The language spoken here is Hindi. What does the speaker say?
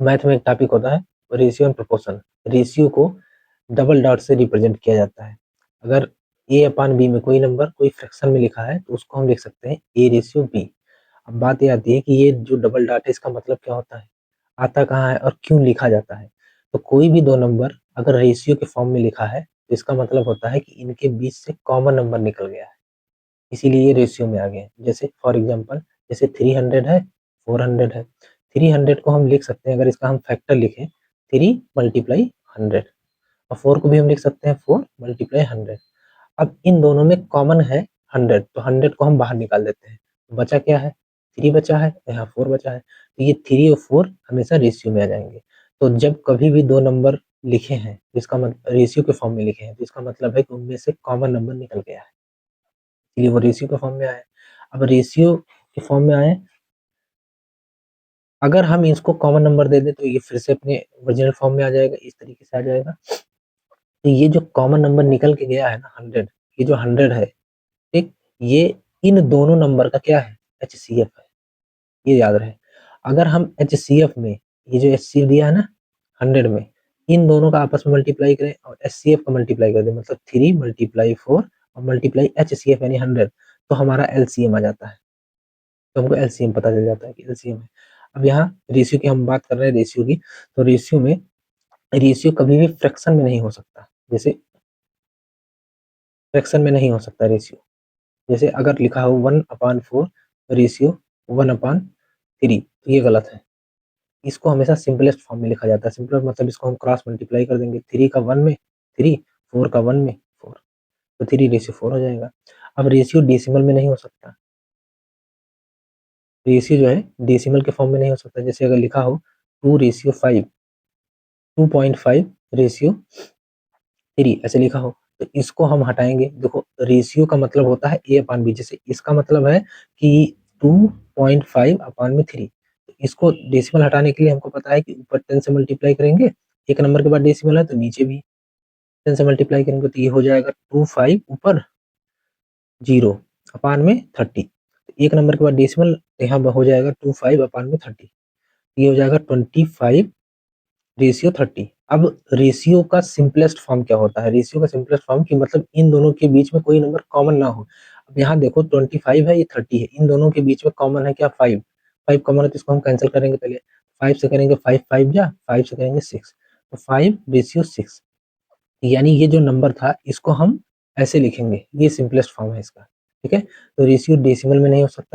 मैथ में एक टॉपिक होता है रेशियो एंड प्रोपोर्शन। रेशियो को डबल डॉट से रिप्रेजेंट किया जाता है। अगर ए अपान बी में कोई नंबर कोई फ्रैक्शन में लिखा है तो उसको हम लिख सकते हैं ए रेशियो बी। अब बात ये आती है कि ये जो डबल डॉट है इसका मतलब क्या होता है, आता कहाँ है और क्यों लिखा जाता है। तो कोई भी दो नंबर अगर रेशियो के फॉर्म में लिखा है तो इसका मतलब होता है कि इनके बीच से कॉमन नंबर निकल गया है, इसीलिए ये रेशियो में आ गए हैं। जैसे फॉर एग्जांपल जैसे 300 है, 400 है। 300 को हम लिख सकते हैं, अगर इसका हम फैक्टर लिखें 3 मल्टीप्लाई 100, और 4 को भी हम लिख सकते हैं 4 मल्टीप्लाई 100। अब इन दोनों में कॉमन है 100, तो 100 को हम बाहर निकाल देते हैं। बचा क्या है, 3 बचा है, यहाँ 4 बचा है। तो ये 3 और 4 हमेशा रेशियो में आ जाएंगे। तो जब कभी भी दो नंबर लिखे हैं तो इसका मतलब रेशियो के फॉर्म में लिखे हैं तो इसका मतलब है कि उनमें से कॉमन नंबर निकल गया है, इसलिए वो रेशियो के फॉर्म में आए। अब रेशियो के फॉर्म में आए, अगर हम इसको कॉमन नंबर दे दें तो ये फिर से अपने ओरिजिनल फॉर्म में आ जाएगा, इस तरीके से आ जाएगा। तो ये जो कॉमन नंबर निकल के गया है ना 100, ये जो 100 है, ठीक, ये इन दोनों नंबर का क्या है, एचसीएफ है, ये याद रहे। अगर हम एचसीएफ में ये जो एचसीएफ दिया है ना 100 में, इन दोनों का आपस में मल्टीप्लाई करें और एचसीएफ का मल्टीप्लाई कर दें, मतलब 3 मल्टीप्लाई 4 और मल्टीप्लाई एचसीएफ यानी 100, तो हमारा एलसीएम आ जाता है। तो हमको एलसीएम पता चल जाता है कि एलसीएम है। अब यहाँ रेशियो की हम बात कर रहे हैं, रेशियो की, तो रेशियो कभी भी फ्रैक्शन में नहीं हो सकता। जैसे फ्रैक्शन में नहीं हो सकता रेशियो, जैसे अगर लिखा हो 1/4 रेशियो 1/3, तो ये गलत है। इसको हमेशा सिंपलेस्ट फॉर्म में लिखा जाता है। सिंपल मतलब इसको हम क्रॉस मल्टीप्लाई कर देंगे, 3 का 1 में 3, 4 का 1 में 4, तो 3/4 हो जाएगा। अब रेशियो डेसिमल में नहीं हो सकता, रेशियो जो है डेसिमल के फॉर्म में नहीं हो सकता। जैसे अगर लिखा हो 2/5, 2.5 रेशियो 3 ऐसे लिखा हो, तो इसको हम हटाएंगे। देखो रेशियो का मतलब होता है ए अपान बी, जैसे इसका मतलब है कि 2.5/3। तो इसको डेसिमल हटाने के लिए हमको पता है कि ऊपर 10 से मल्टीप्लाई करेंगे, एक नंबर के बाद डेसिमल है तो नीचे भी 10 से मल्टीप्लाई करेंगे, तो ये हो जाएगा 25 ऊपर 0 अपान में 30। एक नंबर के बाद डेसिमल यहाँ हो जाएगा 25 अपान में 30, ये हो जाएगा 25 रेशियो 30। अब रेशियो का सिंपलेस्ट फॉर्म क्या होता है, रेशियो का सिंपलेस्ट फॉर्म कि मतलब इन दोनों के बीच में कोई नंबर कॉमन ना हो। अब यहाँ देखो 25 है, ये 30 है, इन दोनों के बीच में कॉमन है क्या, 5। 5 कॉमन है तो इसको हम कैंसिल करेंगे। पहले 5 से करेंगे 5 5 जा, 5 से करेंगे 6, तो 5/6, यानी ये जो नंबर था इसको हम ऐसे लिखेंगे, ये सिंपलेस्ट फॉर्म है इसका। ठीक है, तो रेशियो डेसिमल में नहीं हो सकता।